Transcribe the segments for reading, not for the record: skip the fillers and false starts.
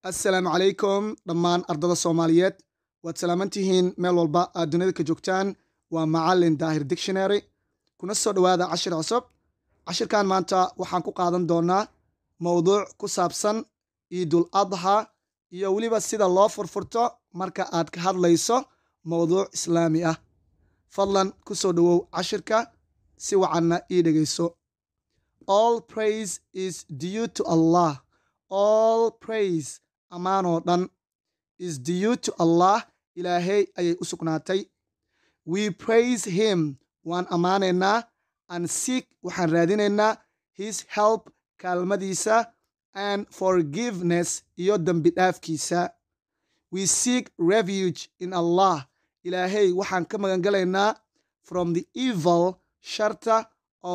assalaamu calaykum dhammaan ardada soomaaliyeed waad salaamantihiin meel walba aad dunida ka joogtaan waa macalin daahir dictionary kuna soo dhowaada cashir cusub cashirkan maanta waxaan ku qaadan doonaa mowduuc ku saabsan ciidul adha iyo weliba sida loo furfurto marka aad ka hadlayso mowduuc islaami ah fadlan ku soo dhowow cashirka si wacanna ii dhegayso. All praise is due to Allah. All praise ammaanoo dhan is due to Allah. Ilaahay ayay u sugnaatay. We praise him waan ammaanaynaa and seek waxaan raadinaynaa his help kaalmadiisa and forgiveness iyo dembi dhaafkiisa. We seek refuge in Allah. Ilaahay waxaan ka magangalaynaa from the evil sharta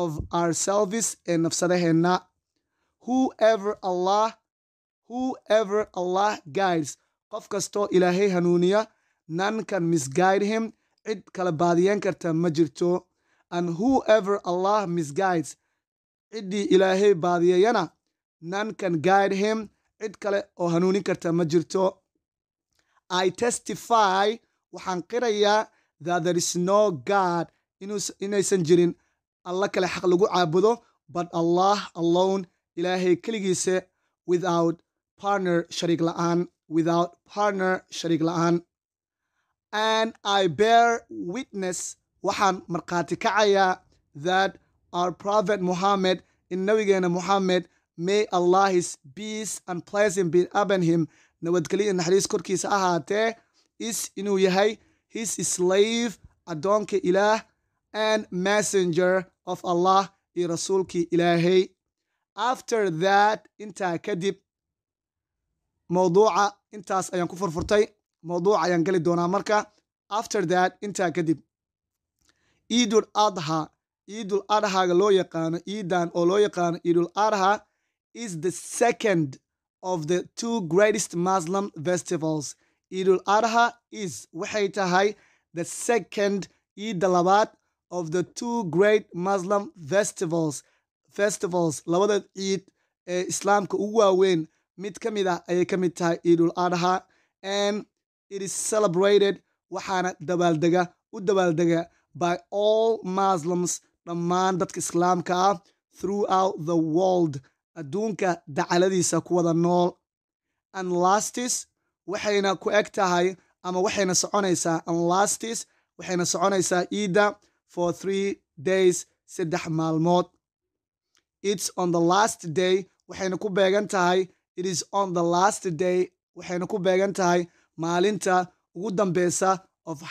of ourselves ee nafsadaheenna. Whoever Allah guides, qof kastoo Ilaahay hanuuniya, none can misguide him, cid kala baadiyan karta ma jirto. And whoever Allah misguides, ciddii Ilaahay baadiyayana, none can guide him, cid kale oo hanuunin karta ma jirto. I testify, waxaan qirayaa that there is no God, inaysan jirin alla kale xaq lagu caabudo, but Allah alone, Ilaahay keligiisa, without partner shariik la'aan. And I bear witness, waxaan markhaati kacayaa that our prophet Muhammad, in nabigeena Muhammad, may Allah his peace and blessing be upon him, nabadgelyo naxariis korkiisa ahaatee, is inuu yahay his slave, addoonka Ilaah, and messenger of Allah, iyo rasuulkii Ilaahay. After that, intaa kadib, mowduuca intaas ayaan ku furfurtay, mowduuca ayaan geli doonaa marka. After that, intaa kadib, ciidul adha, ciidul adhaaga loo yaqaano, ciidan oo loo yaqaano ciidul adha, is the second of the two greatest Muslim festivals. Ciidul adha is waxay tahay the second, ciidda labaad of the two great Muslim festivals labada ciid ee islaamka ugu waaweyn mid ka mid ah ayay ka mid tahay ciidul adha, and it is celebrated waxaana u dabaaldega by all Muslims, dhammaan dadka islaamka ah, throughout the world, adduunka dacaladiisa ku wada nool. And lastis waxayna ku eg tahay ama waxayna soconaysaa ciidda for 3 days, 3 maalmood. It's on the last day, waxayna ku beegan tahay, it is on the last day, waxayna ku beegan tahay maalinta ugu dambeysa of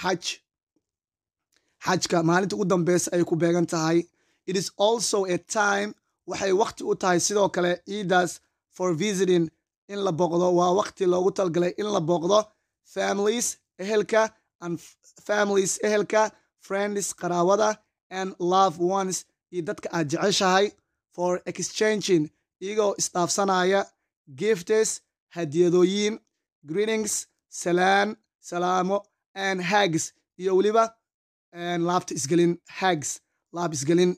xajka maalinta ugu dambeysa ay ku beegan tahay. It is also a time, waxay waqti u tahay sidoo kale ciidaas for visiting, in la booqdo, waa waqti loogu talgalay in la booqdo families ehelka friends qaraabada, and loved ones iyo dadka aad jeceshahay, for exchanging iyagoo isdhaafsanaya gifts hadiyadooyin, greetings salaamo, and hugs iyo weliba laab isgelin.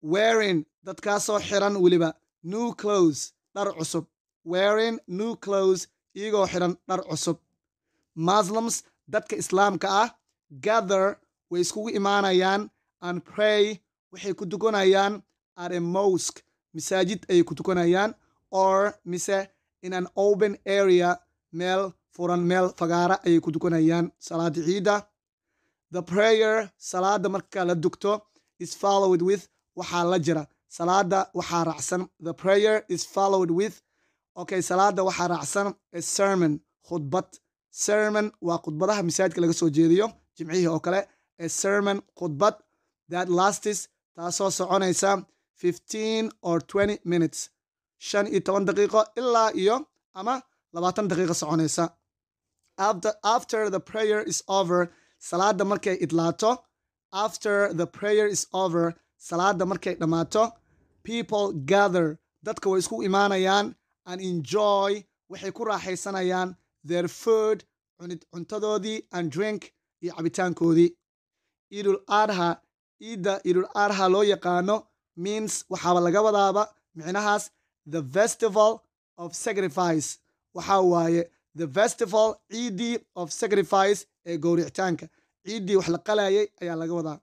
Wearing dadkaasoo xiran weliba new clothes, dhar cusub. Wearing new clothes, iyagoo xiran dhar cusub. Muslims, dadka islaamka ah, gather, way iskugu imaanayaan, and pray, waxay ku tukanayaan at a mosque, masaajid ayay ku tukanayaan, or mise in an open area, meel furan, meel fagaara ayay ku tukanayaan salaada ciida. The prayer, salaada marka la dugto, is followed with, waxaa la jira salaada waxaa raacsan, the prayer is followed with, okay, salaada waxaa raacsan a sermon, khudbad. Sermon waa khudbadaha masaajidka laga soo jeediyo jimcihii oo kale. A sermon, khudbad, that lasts, taasoo soconaysa 15 or 20 minutes, 15 daqiiqo ilaa iyo ama 20 daqiiqo soconaysa. After the prayer is over, salaada markay idlaato, after the prayer is over, salaada markay dhammaato, people gather, dadka way isku imaanayaan, and enjoy, waxay ku raaxaysanayaan their food, cuntadoodii, and drink, iyo cabitaankoodii. Ciidul adha, ciidda ciidul adha loo yaqaano, means waxaaba laga wadaaba micnahaas the festival of sacrifice, waxaa waaye the festival ciidii of sacrifice ee gowricitaanka ciidii wax la qalayay ayaa laga wadaa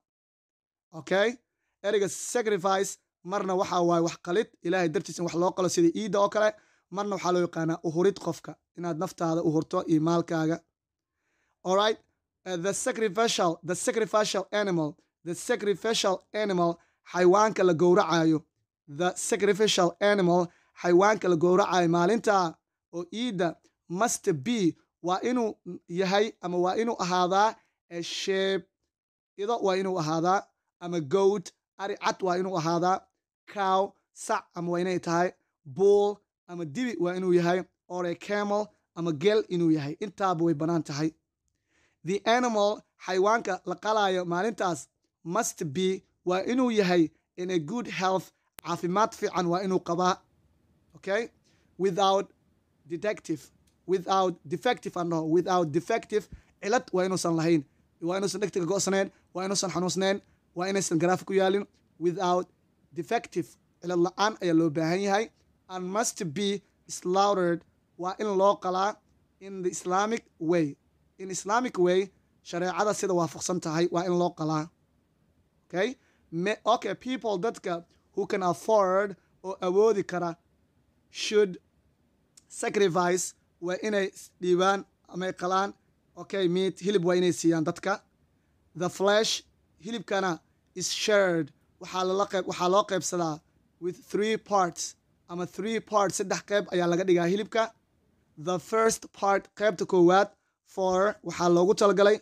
okay ereyga sacrifice marna waxaa waaye wax qalid ilaahay dartiis in wax loo qalo sida ciida oo kale marna waxaa loo yaqaanaa uhurid qofka inaad naftaada u hurto iyo maalkaaga alright the sacrificial animal xayawaanka la gowracayo the sacrificial animal xayawaanka la gowracayo maalinta oo ciida must be waa inuu yahay ama waa inuu ahaadaa a sheep ido waa inuu ahaadaa ama goat ari cad waa inuu ahaadaa cow sac ama waa inay tahay bull ama dibi waa inuu yahay or a camel ama gel inuu yahay intaaba way bannaan tahay the animal xayawaanka la qalayo maalintaas must be waa inuu yahay in a good health caafimaad fiican waa inuu qabaa okay without defective cilad waa inuusan lahayn waa inuusan dhegtiga go'sanayn waa inuusan xanuusnayn waa inaysan garaafi ku yaalin without defective cilad la-aan ayaa loo baahan yahay and must be slaughtered waa in loo qalaa in the islamic way shareecada sida waafaqsan tahay waa in loo qalaa okay people dadka who can afford oo awoodi kara should sacrifice waa inay dhiibaan amay qalaan okay meat hilib waa inay siiyaan dadka the flesh hilibkana is shared waxaa loo qaybsadaa with 3 parts ama 3 parts 3 qayb ayaa laga dhigaa hilibka the first part qaybta koowaad for waxaa loogu talagalay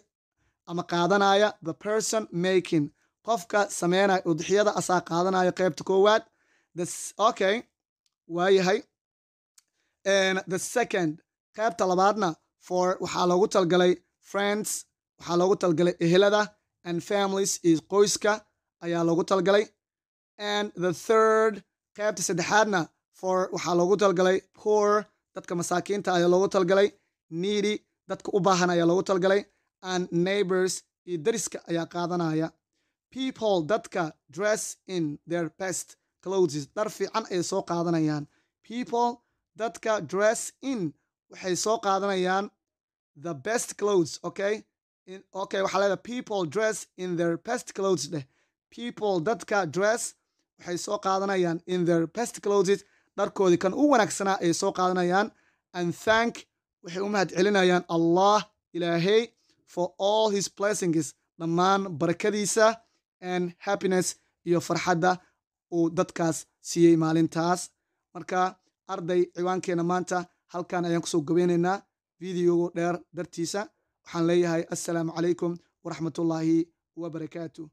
ama qaadanaya the person making qofka sameynaya udxiyada asaa qaadanaya qaybta koowaad okay waayahay the second qaybta labaadna for waxaa loogu talagalay friends waxaa loogu talagalay ehelada and families is qoyska ayaa loogu talagalay and the third qaybta saddexaadna for waxaa loogu talagalay poor dadka masaakiinta ayaa loogu talagalay needy dadka u baahan ayaa loogu talagalay and neighbors iyo dariska ayaa qaadanaya people dadka dress in their best clothes dhar fiican ayay soo qaadanayaan people dadka dress in waxay soo qaadanayaan the best clothes okay waxaa leedahay people dress in their best clothes dheh people dadka dress waxay soo qaadanayaan in their best clothes dharkoodii kan u wanaagsanaa ayay soo qaadanayaan and thank waxay u mahad celinayaan allah ilaahay for all his blessings dhammaan barakadiisa and happiness iyo farxadda uu dadkaas siiyey maalintaas marka arday ciwaankeena maanta halkan ayaan kusoo gabeynaynaa videogu dheer dartiisa waxaan leeyahay assalaamu calaykum waraxmatullaahi wabarakaatu